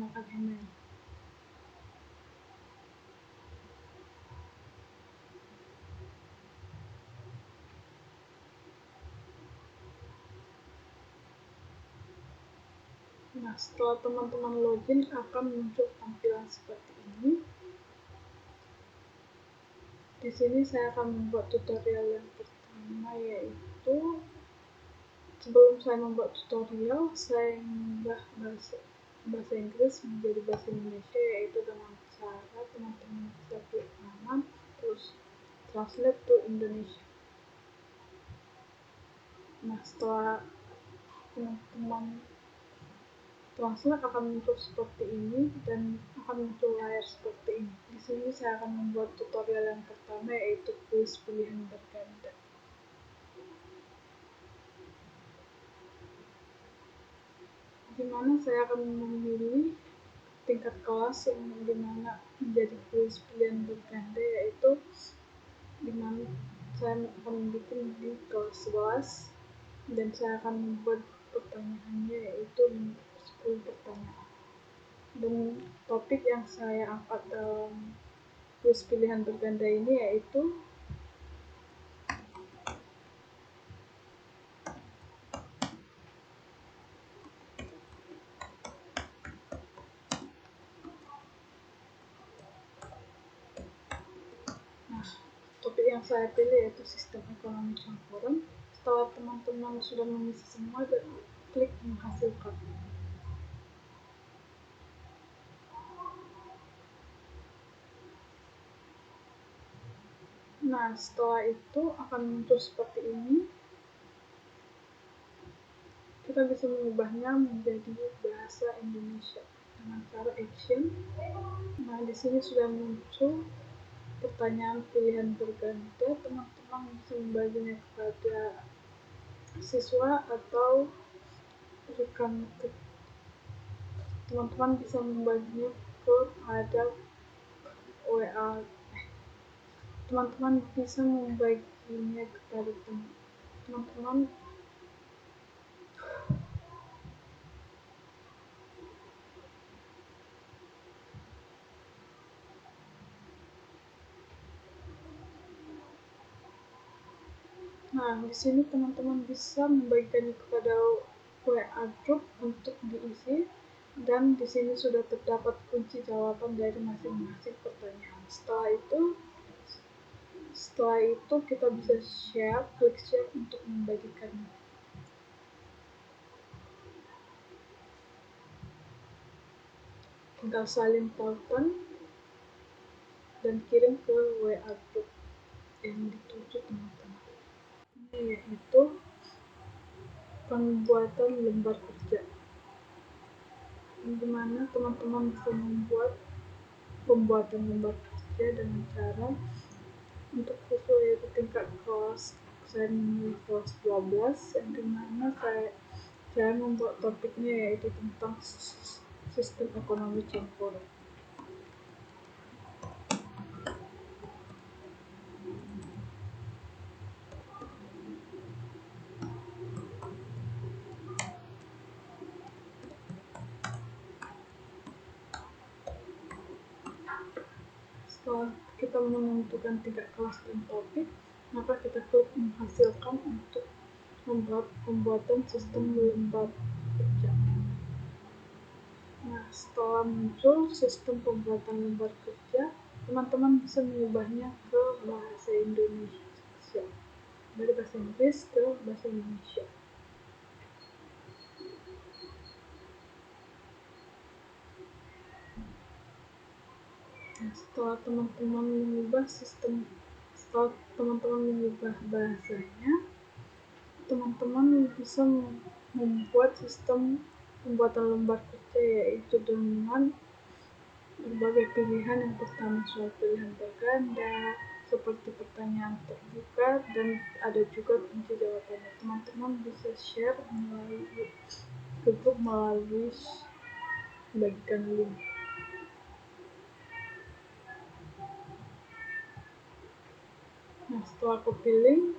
menggunakan email. Nah, setelah teman-teman login akan muncul tampilan seperti ini. Di sini saya akan membuat tutorial yang pertama, yaitu sebelum saya membuat tutorial, saya mengubah bahasa Inggris menjadi bahasa Indonesia, yaitu dengan cara teman-teman bisa klik kanan, terus translate to Indonesia. Nah, setelah teman-teman translate akan muncul seperti ini dan akan muncul layar seperti ini. Di sini saya akan membuat tutorial yang pertama, yaitu kuis pilihan berganda. Di mana saya akan memilih tingkat kelas yang dimana menjadi kuis pilihan berganda, yaitu dimana saya akan bikin di kelas 11 dan saya akan membuat pertanyaannya yaitu 10 pertanyaan. Dan topik yang saya angkat dalam kuis pilihan berganda ini yaitu topik yang saya pilih yaitu sistem ekonomi campuran. Setelah teman-teman sudah mengisi semua, klik menghasilkan. Nah, setelah itu akan muncul seperti ini. Kita bisa mengubahnya menjadi bahasa Indonesia dengan cara action. Nah, di sini sudah muncul pertanyaan pilihan berganda. Teman-teman bisa membaginya kepada siswa atau rekan. Teman-teman bisa membaginya kepada WA. Teman-teman bisa membaginya kepada teman-teman. Nah, di sini teman-teman bisa membagikannya kepada WA group untuk diisi, dan di sini sudah terdapat kunci jawaban dari masing-masing pertanyaan. Setelah itu kita bisa klik share untuk membagikannya. Tinggal salin tautan dan kirim ke WA group yang dituju teman-teman. Ini yaitu pembuatan lembar kerja, di mana teman-teman bisa membuat pembuatan lembar kerja dengan cara untuk siswa yaitu tingkat kelas. Saya memilih kelas 12 yang dimana saya membuat topiknya yaitu tentang sistem ekonomi campuran. Setelah kita menentukan tingkat kelas dan topik, maka kita klik menghasilkan untuk membuat pembuatan sistem lembar kerja. Nah, setelah muncul sistem pembuatan lembar kerja, teman-teman bisa mengubahnya ke bahasa Indonesia, dari bahasa Inggris ke bahasa Indonesia. Nah, setelah teman-teman mengubah bahasanya, teman-teman bisa membuat sistem pembuatan lembar kerja yaitu dengan berbagai pilihan. Yang pertama soal pilihan berganda, seperti pertanyaan terbuka, dan ada juga kunci jawabannya. Teman-teman bisa share ke grup melalui bagikan link. Nah, setelah copy link,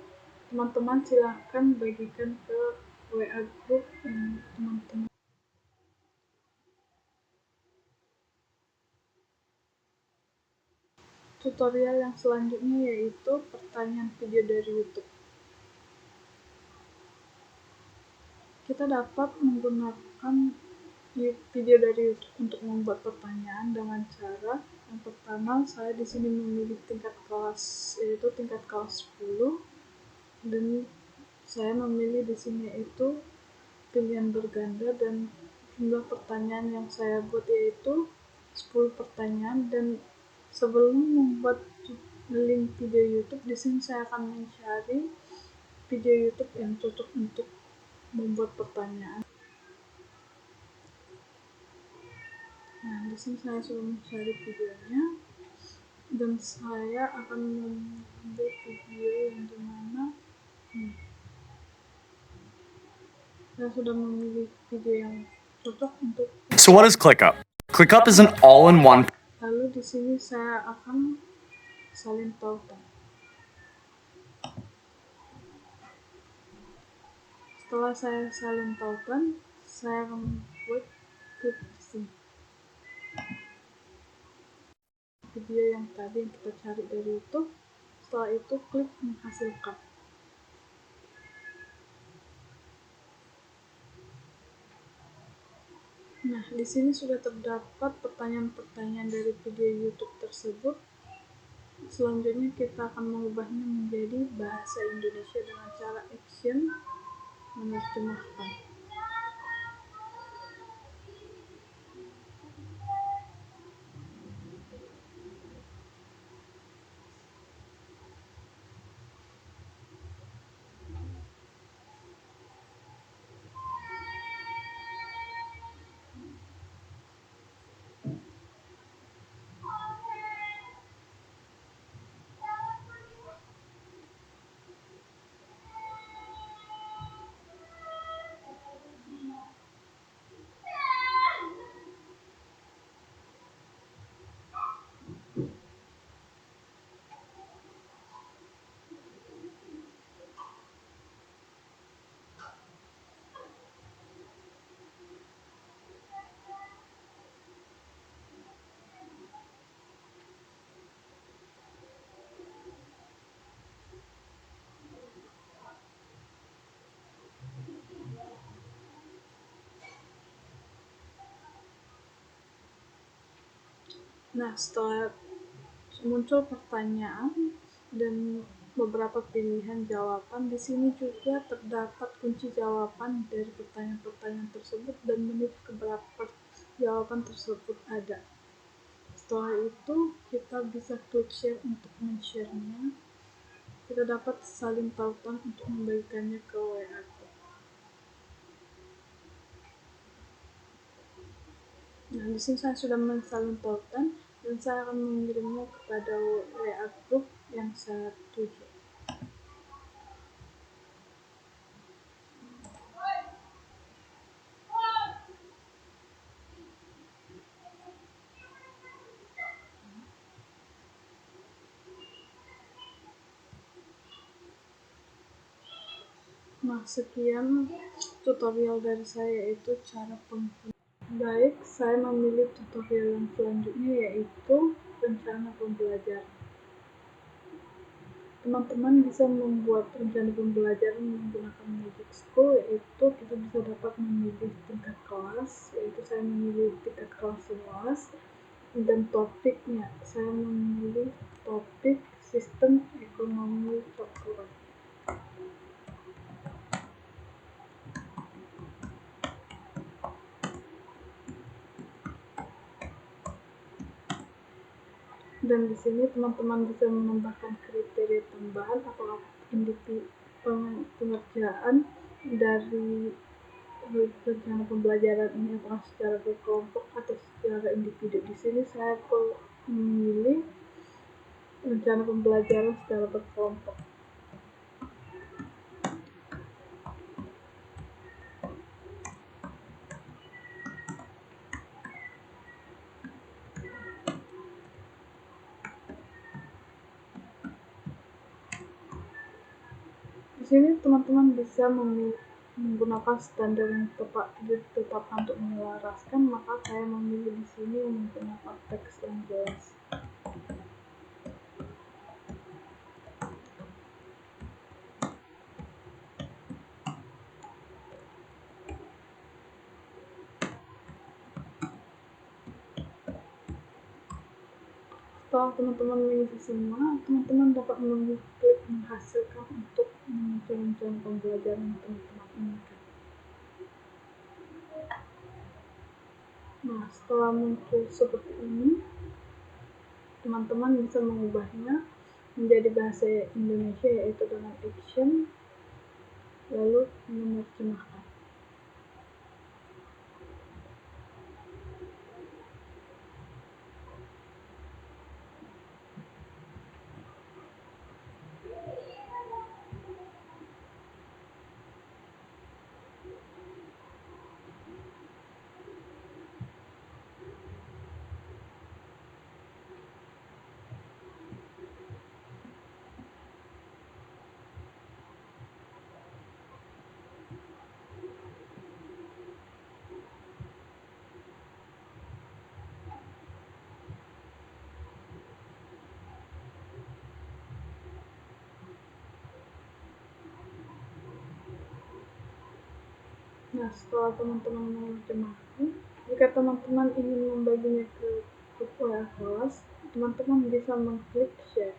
teman-teman silahkan bagikan ke WA group yang teman-teman. tutorial yang selanjutnya yaitu pertanyaan video dari YouTube. Kita dapat menggunakan video dari YouTube untuk membuat pertanyaan dengan cara yang pertama, saya di sini memilih tingkat kelas yaitu tingkat kelas 10 dan saya memilih di sini itu pilihan berganda dan jumlah pertanyaan yang saya buat yaitu 10 pertanyaan. Dan sebelum membuat link video YouTube, di sini saya akan mencari video YouTube yang cocok untuk membuat pertanyaan. Nah, di sini saya sudah mencari videonya dan saya akan mengambil video yang dimana saya sudah memilih video yang cocok untuk. So what is ClickUp? ClickUp is an all-in-one. Lalu di sini saya akan salin tautan. Setelah saya salin tautan, saya akan buat klik di sini. Video yang tadi yang kita cari dari YouTube. Setelah itu klik menghasilkan. Nah, di sini sudah terdapat pertanyaan-pertanyaan dari video YouTube tersebut. Selanjutnya kita akan mengubahnya menjadi bahasa Indonesia dengan cara action menerjemahkan. Nah, setelah muncul pertanyaan dan beberapa pilihan jawaban, di sini juga terdapat kunci jawaban dari pertanyaan-pertanyaan tersebut dan menit keberapa jawaban tersebut ada. Setelah itu, kita bisa klik share untuk men-share-nya. Kita dapat salin tautan untuk membagikannya ke WA. Nah, di sini saya sudah mensalin tautan dan saya akan mengirimnya kepada WA group yang saya tuju. Nah, sekian tutorial dari saya, yaitu cara penggunaan. Baik, saya memilih tutorial yang selanjutnya yaitu rencana pembelajaran. Teman-teman bisa membuat rencana pembelajaran menggunakan Magic School, yaitu kita bisa dapat memilih tingkat kelas, yaitu saya memilih tingkat kelas 11, dan topiknya saya memilih topik sistem ekonomi coklat. Dan di sini teman-teman bisa menambahkan kriteria tambahan atau pengerjaan dari rencana pembelajaran ini, apakah secara berkelompok atau secara individu. Di sini saya memilih rencana pembelajaran secara berkelompok. Di sini teman-teman bisa menggunakan standar yang ditetapkan untuk menyelaraskan, maka saya memilih di sini menggunakan teks yang jelas. Setelah teman-teman mengisi semua, teman-teman dapat mengklik menghasilkan untuk menunjukkan pembelajaran teman-teman inginkan. Nah, setelah muncul seperti ini, teman-teman bisa mengubahnya menjadi bahasa Indonesia, yaitu dengan action, lalu menerjemahkan. Nah, setelah teman-teman menerjemahkan, jika teman-teman ingin membaginya ke grup WA kelas, teman-teman bisa mengklik share.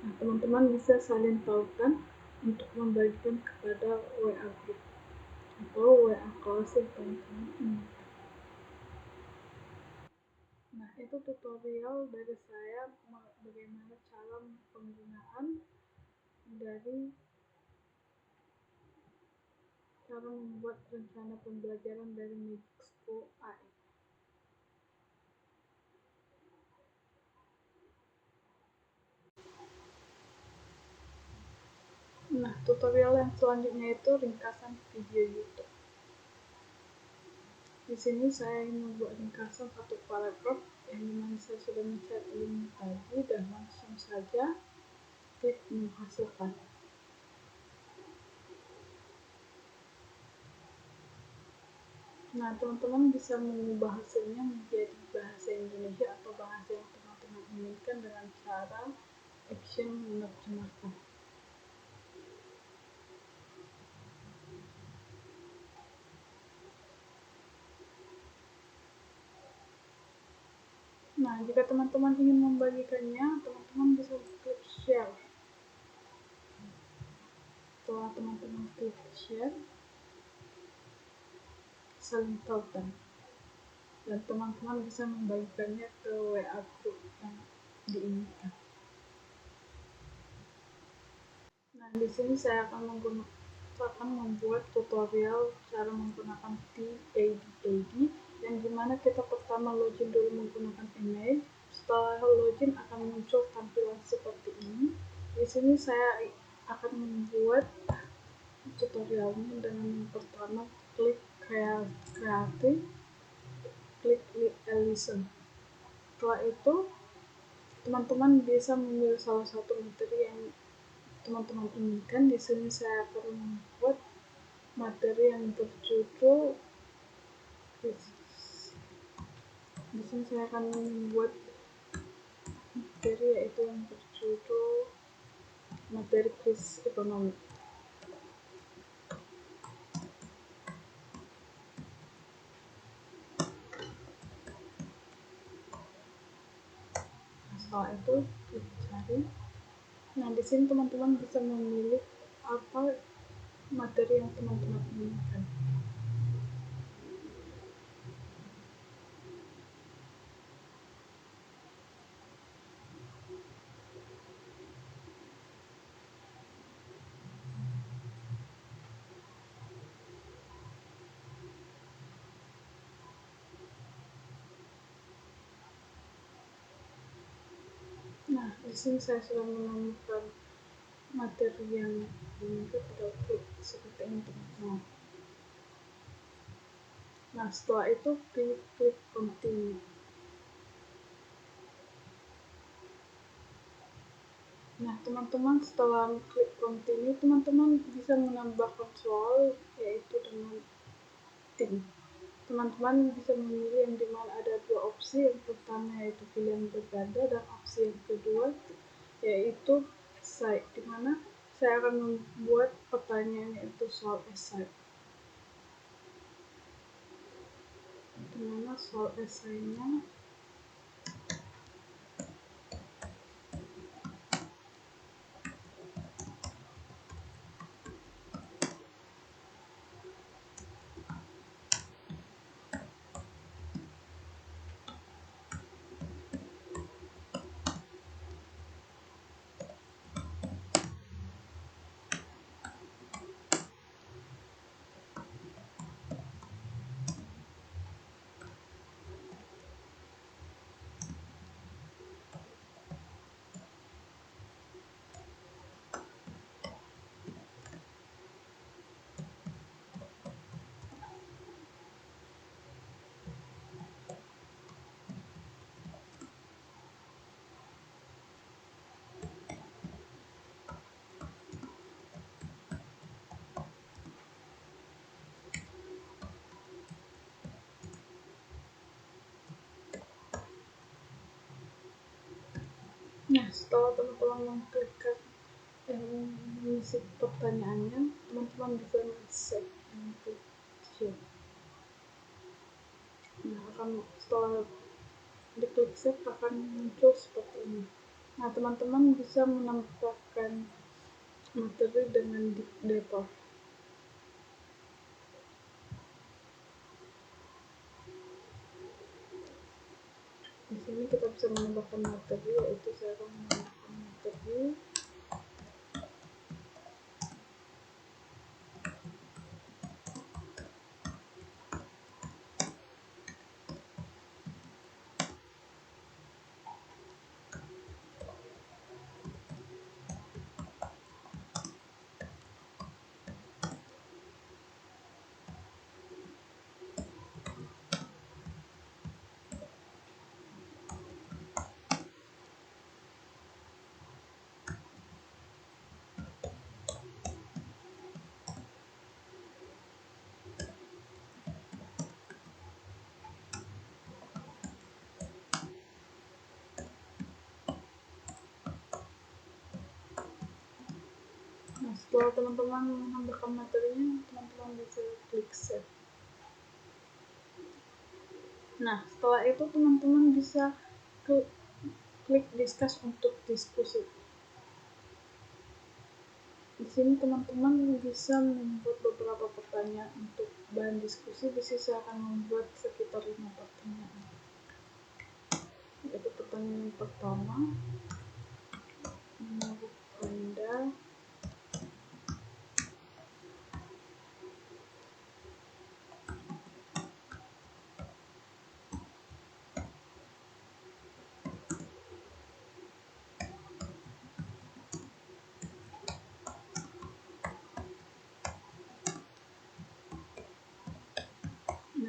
Nah, teman-teman bisa saling taukan untuk membagikan kepada WA group atau WA kelas yang teman-teman inginkan. Nah, itu tutorial dari saya bagaimana cara penggunaan dari cara membuat rencana pembelajaran dari Magic School AI. Nah, tutorial yang selanjutnya itu ringkasan video YouTube. Di sini saya membuat ringkasan satu paragraf yang dimana saya sudah men-set link tadi dan langsung saja klik menghasilkan. Nah, teman-teman bisa mengubah hasilnya menjadi bahasa Indonesia atau bahasa yang teman-teman inginkan dengan cara action menerjemahkan. Nah, jika teman-teman ingin membagikannya, teman-teman bisa klik share. Setelah teman-teman klik share, saling taukan. Dan teman-teman bisa membagikannya ke WA group yang diinginkan. Nah, di sini saya akan membuat tutorial cara menggunakan TAD yang dimana kita pertama login dulu menggunakan email. Setelah login akan muncul tampilan seperti ini. Di sini saya akan membuat tutorialnya dengan yang pertama klik create, klik listen. Setelah itu teman-teman bisa memilih salah satu materi yang teman-teman inginkan. Di sini saya akan membuat materi yang berjudul di sini saya akan membuat materi yaitu yang berjudul materi krisis ekonomi. Setelah itu dicari. Nah, di sini teman-teman bisa memilih apa materi yang teman-teman inginkan. Nah, di sini saya sudah menemukan materi yang diinginkan pada klik seperti ini teman-teman. Nah, setelah itu klik continue. Nah, teman-teman setelah klik continue, teman-teman bisa menambahkan soal yaitu dengan tim. Teman-teman bisa memilih yang dimana ada dua opsi. Yang pertama yaitu pilihan berganda dan opsi yang kedua yaitu side, dimana saya akan membuat pertanyaan yaitu soal esai. Dimana soal esainya setelah teman-teman mengklik mengisi pertanyaannya, teman-teman bisa save into sheet. Setelah diklik save akan muncul seperti ini. Teman-teman bisa menambahkan materi dengan depot. Di sini kita bisa menambahkan materi, yaitu saya akan menambahkan materi. Setelah teman-teman menambahkan materinya, teman-teman bisa klik save. Setelah itu teman-teman bisa klik discuss untuk diskusi. Di sini teman-teman bisa membuat beberapa pertanyaan untuk bahan diskusi. Di sini saya akan membuat sekitar 5 pertanyaan. Yaitu pertanyaan yang pertama, menurut Anda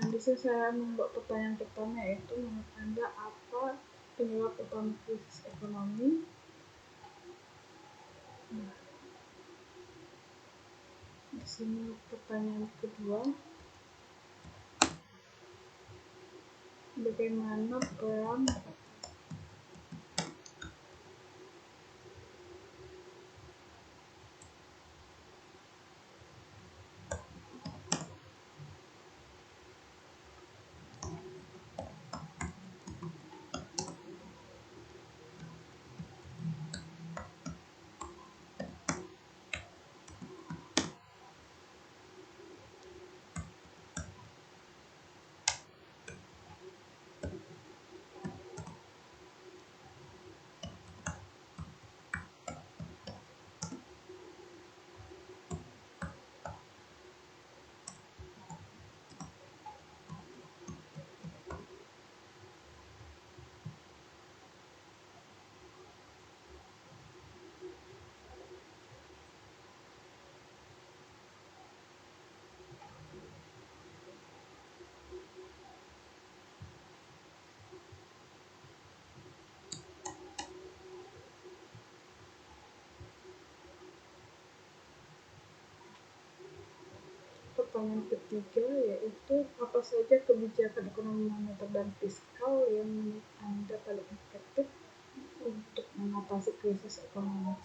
di sini saya membuat pertanyaan pertama, yaitu menurut Anda apa penyebab utama krisis ekonomi? Di sini pertanyaan kedua, bagaimana peran pertanyaan ketiga, yaitu apa saja kebijakan ekonomi moneter dan fiskal yang menurut Anda paling efektif untuk mengatasi krisis ekonomi?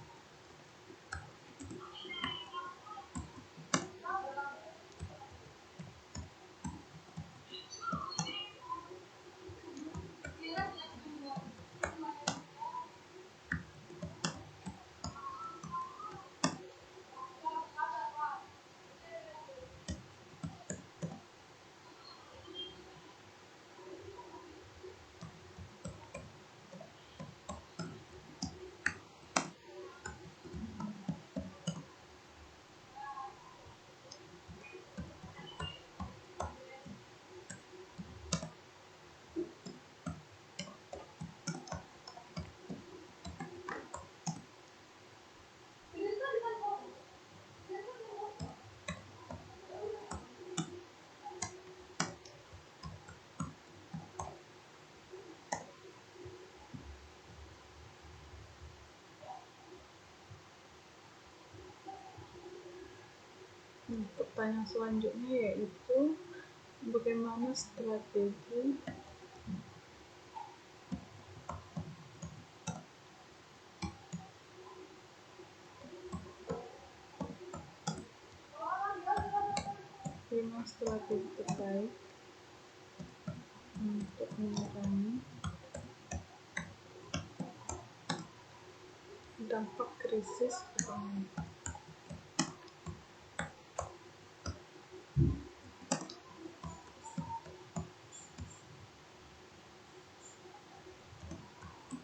Pertanyaan selanjutnya yaitu bagaimana strategi terbaik untuk mengurangi dampak krisis ekonomi.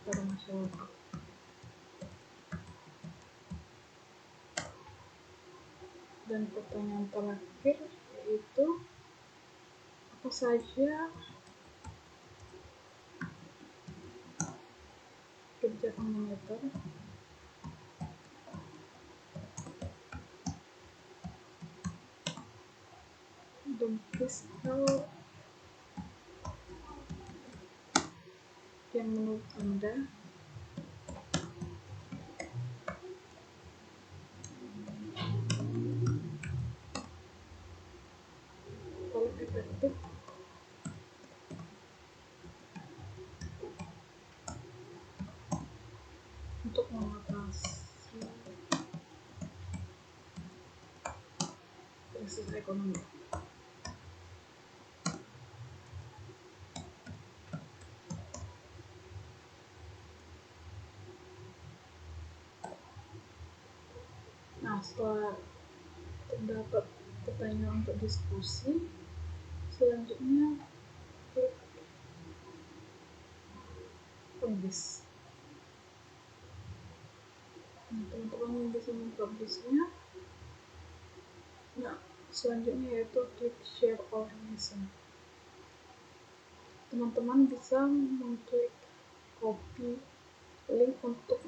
Pada masyarakat. Dan pertanyaan terakhir yaitu apa saja kebijakan moneter dan fiskal yang menurut Anda paling efektif untuk mengatasi krisis ekonomi. Nah, setelah terdapat pertanyaan untuk diskusi, selanjutnya klik publish. Teman-teman bisa mempublishnya. Nah, selanjutnya yaitu klik share or listen. Teman-teman bisa mengklik copy link untuk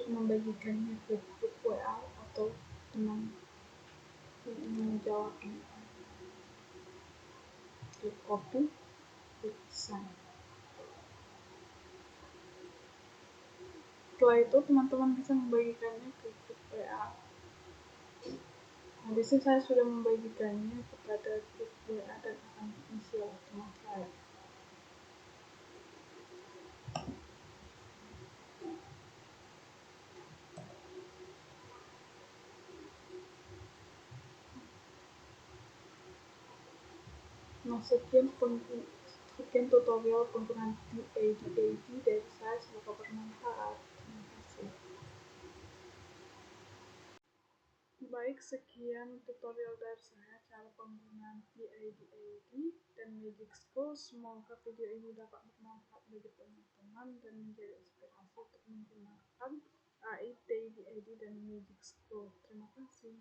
membagikannya ke grup WA atau teman yang ingin menjawabnya. Klik copy, klik sign. Setelah itu teman-teman bisa membagikannya ke grup WA. Nah, di sini saya sudah membagikannya kepada grup WA dan akan diisi oleh teman saya. Nah, sekian tutorial penggunaan DAD dari saya, semoga bermanfaat. Terima kasih. Baik, sekian tutorial dari saya cara penggunaan DAD dan Magic School. Semoga video ini dapat bermanfaat bagi teman-teman dan menjadi inspirasi untuk menggunakan AI, DAD dan Magic School. Terima kasih.